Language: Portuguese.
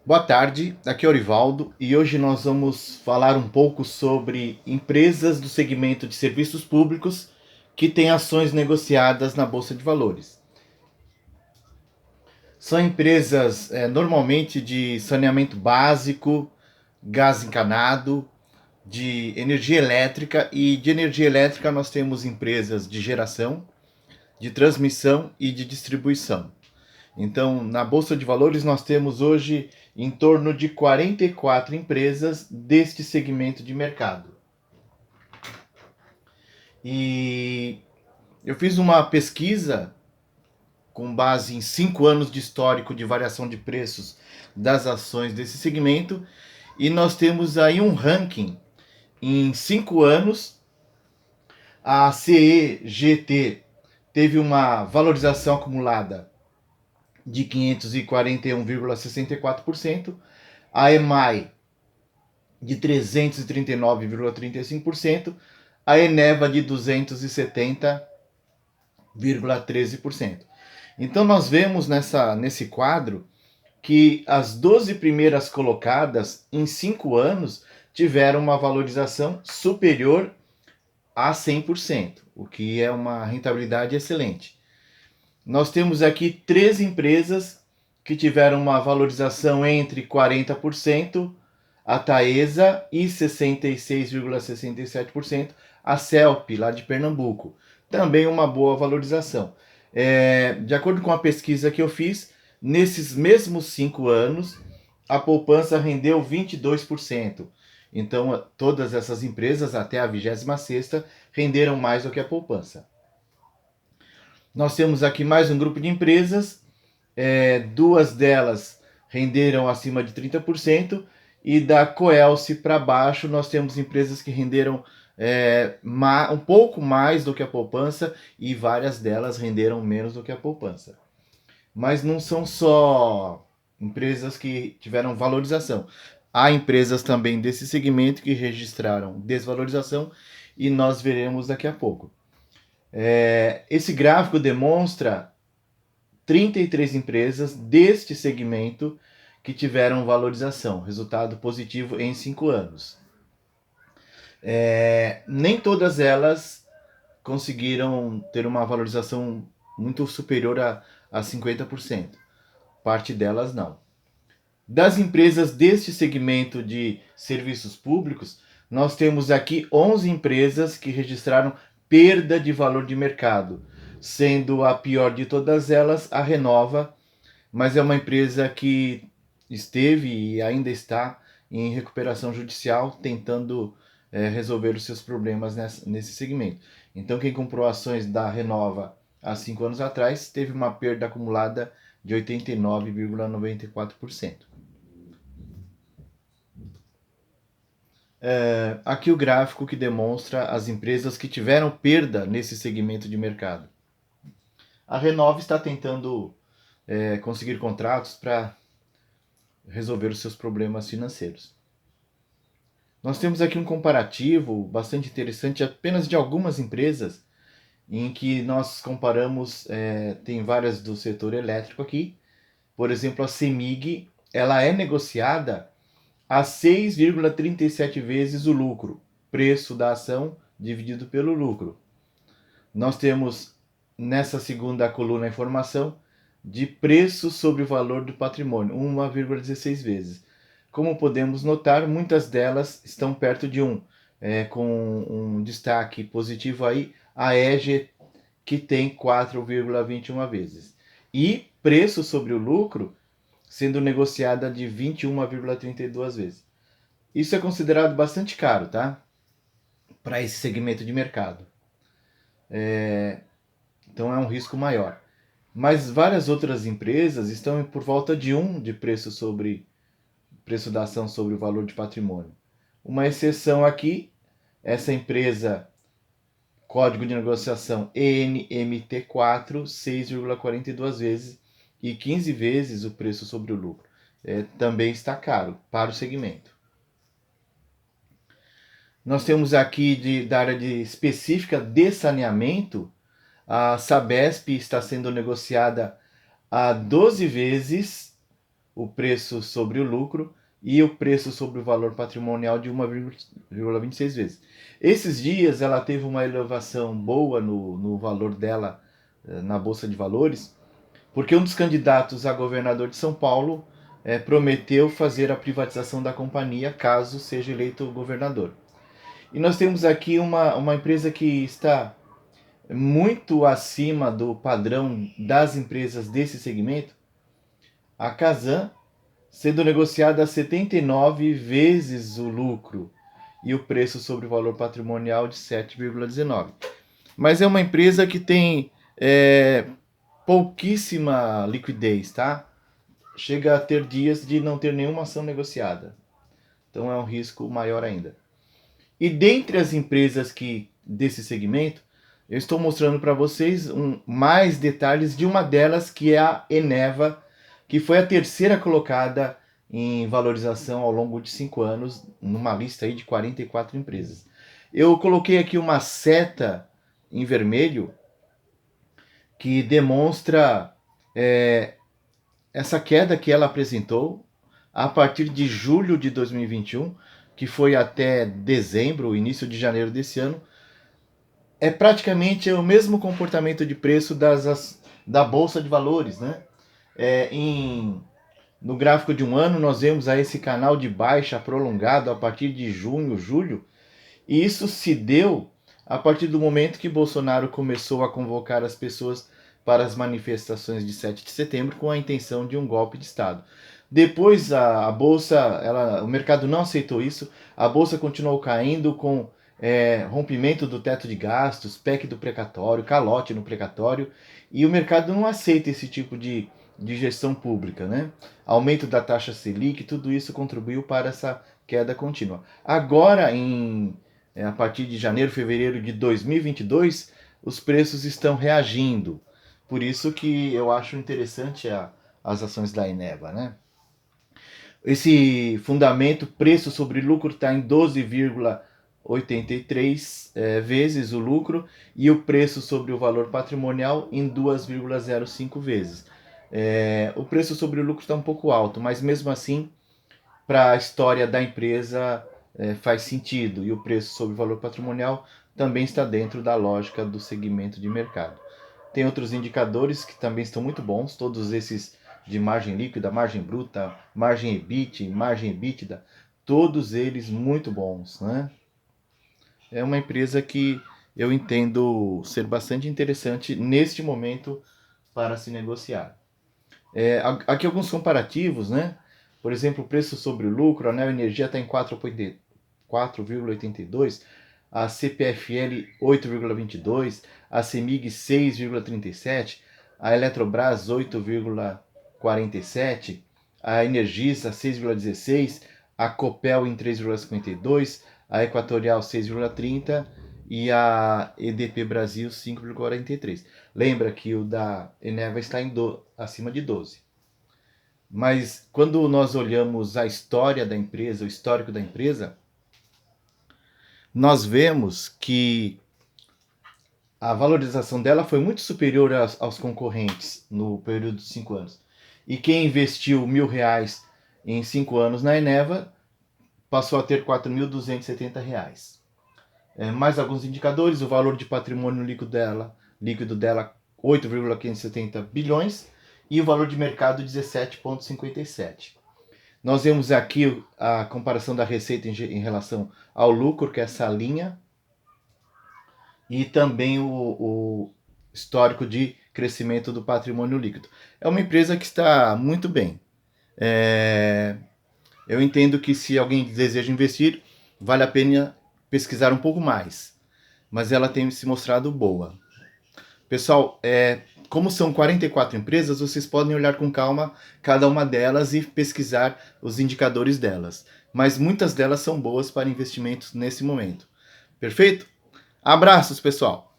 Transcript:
Boa tarde, aqui é o Orivaldo e hoje nós vamos falar um pouco sobre empresas do segmento de serviços públicos que têm ações negociadas na Bolsa de Valores. São empresas normalmente de saneamento básico, gás encanado, de energia elétrica, e de energia elétrica nós temos empresas de geração, de transmissão e de distribuição. Então, na Bolsa de Valores, nós temos hoje em torno de 44 empresas deste segmento de mercado. E eu fiz uma pesquisa com base em 5 anos de histórico de variação de preços das ações desse segmento, e nós temos aí um ranking. Em 5 anos, a CEGT teve uma valorização acumulada de 541,64%, a EMAI de 339,35%, a Eneva de 270,13%. Então nós vemos nesse quadro que as 12 primeiras colocadas em 5 anos tiveram uma valorização superior a 100%, o que é uma rentabilidade excelente. Nós temos aqui 3 empresas que tiveram uma valorização entre 40%, a Taesa, e 66,67%, a Celp, lá de Pernambuco. Também uma boa valorização. De acordo com a pesquisa que eu fiz, nesses mesmos 5 anos, a poupança rendeu 22%. Então, todas essas empresas, até a 26ª, renderam mais do que a poupança. Nós temos aqui mais um grupo de empresas, 2 delas renderam acima de 30%, e da Coelce para baixo nós temos empresas que renderam um pouco mais do que a poupança, e várias delas renderam menos do que a poupança. Mas não são só empresas que tiveram valorização. Há empresas também desse segmento que registraram desvalorização, e nós veremos daqui a pouco. Esse gráfico demonstra 33 empresas deste segmento que tiveram valorização, resultado positivo em 5 anos. Nem todas elas conseguiram ter uma valorização muito superior a 50%. Parte delas não. Das empresas deste segmento de serviços públicos, nós temos aqui 11 empresas que registraram perda de valor de mercado, sendo a pior de todas elas a Renova, mas é uma empresa que esteve e ainda está em recuperação judicial, tentando resolver os seus problemas nesse segmento. Então, quem comprou ações da Renova há 5 anos atrás teve uma perda acumulada de 89,94%. Aqui o gráfico que demonstra as empresas que tiveram perda nesse segmento de mercado. A Renova está tentando conseguir contratos para resolver os seus problemas financeiros. Nós temos aqui um comparativo bastante interessante apenas de algumas empresas, em que nós comparamos, tem várias do setor elétrico aqui. Por exemplo, a CEMIG, ela é negociada a 6,37 vezes o lucro, preço da ação dividido pelo lucro. Nós temos nessa segunda coluna a informação de preço sobre o valor do patrimônio, 1,16 vezes. Como podemos notar, muitas delas estão perto de 1, com um destaque positivo aí, a EGE, que tem 4,21 vezes. E preço sobre o lucro sendo negociada de 21,32 vezes. Isso é considerado bastante caro, tá? Para esse segmento de mercado. Então é um risco maior. Mas várias outras empresas estão por volta de 1 de preço da ação sobre o valor de patrimônio. Uma exceção aqui, essa empresa, código de negociação ENMT4, 6,42 vezes e 15 vezes o preço sobre o lucro. Também está caro para o segmento. Nós temos aqui da área específica de saneamento, a Sabesp está sendo negociada a 12 vezes o preço sobre o lucro e o preço sobre o valor patrimonial de 1,26 vezes. Esses dias ela teve uma elevação boa no valor dela na Bolsa de Valores, porque um dos candidatos a governador de São Paulo prometeu fazer a privatização da companhia caso seja eleito governador. E nós temos aqui uma empresa que está muito acima do padrão das empresas desse segmento, a Casan, sendo negociada a 79 vezes o lucro e o preço sobre o valor patrimonial de 7,19. Mas é uma empresa que tem pouquíssima liquidez, tá? Chega a ter dias de não ter nenhuma ação negociada. Então é um risco maior ainda. E dentre as empresas desse segmento, eu estou mostrando para vocês mais detalhes de uma delas, que é a Eneva, que foi a terceira colocada em valorização ao longo de 5 anos, numa lista aí de 44 empresas. Eu coloquei aqui uma seta em vermelho que demonstra essa queda que ela apresentou a partir de julho de 2021, que foi até dezembro, início de janeiro desse ano. É praticamente o mesmo comportamento de preço da Bolsa de Valores, né? No gráfico de um ano, nós vemos aí esse canal de baixa prolongado a partir de junho, julho, e isso se deu a partir do momento que Bolsonaro começou a convocar as pessoas para as manifestações de 7 de setembro com a intenção de um golpe de Estado. Depois a Bolsa, o mercado não aceitou isso, a Bolsa continuou caindo com rompimento do teto de gastos, PEC do precatório, calote no precatório, e o mercado não aceita esse tipo de gestão pública, né? Aumento da taxa Selic, tudo isso contribuiu para essa queda contínua. Agora, a partir de janeiro, fevereiro de 2022, os preços estão reagindo. Por isso que eu acho interessante as ações da Eneva, né? Esse fundamento, preço sobre lucro, está em 12,83 vezes o lucro, e o preço sobre o valor patrimonial em 2,05 vezes. O preço sobre o lucro está um pouco alto, mas mesmo assim, para a história da empresa, faz sentido, e o preço sobre o valor patrimonial também está dentro da lógica do segmento de mercado. Tem outros indicadores que também estão muito bons, todos esses de margem líquida, margem bruta, margem EBIT, margem EBITDA, todos eles muito bons, né? É uma empresa que eu entendo ser bastante interessante neste momento para se negociar. Aqui alguns comparativos, né? Por exemplo, o preço sobre o lucro, a Neo Energia está em 4,82, a CPFL 8,22, a CEMIG 6,37, a Eletrobras 8,47, a Energisa 6,16, a Copel em 3,52, a Equatorial 6,30 e a EDP Brasil 5,43. Lembra que o da Eneva está acima de 12. Mas quando nós olhamos a história da empresa, o histórico da empresa, nós vemos que a valorização dela foi muito superior aos concorrentes no período de 5 anos. E quem investiu R$1.000 em 5 anos na Eneva passou a ter R$4.270. Mais alguns indicadores, o valor de patrimônio líquido dela 8,570 bilhões e o valor de mercado 17,57. Nós vemos aqui a comparação da receita em relação ao lucro, que é essa linha, e também o histórico de crescimento do patrimônio líquido. É uma empresa que está muito bem. Eu entendo que se alguém deseja investir, vale a pena pesquisar um pouco mais, mas ela tem se mostrado boa. Pessoal, como são 44 empresas, vocês podem olhar com calma cada uma delas e pesquisar os indicadores delas. Mas muitas delas são boas para investimentos nesse momento. Perfeito? Abraços, pessoal!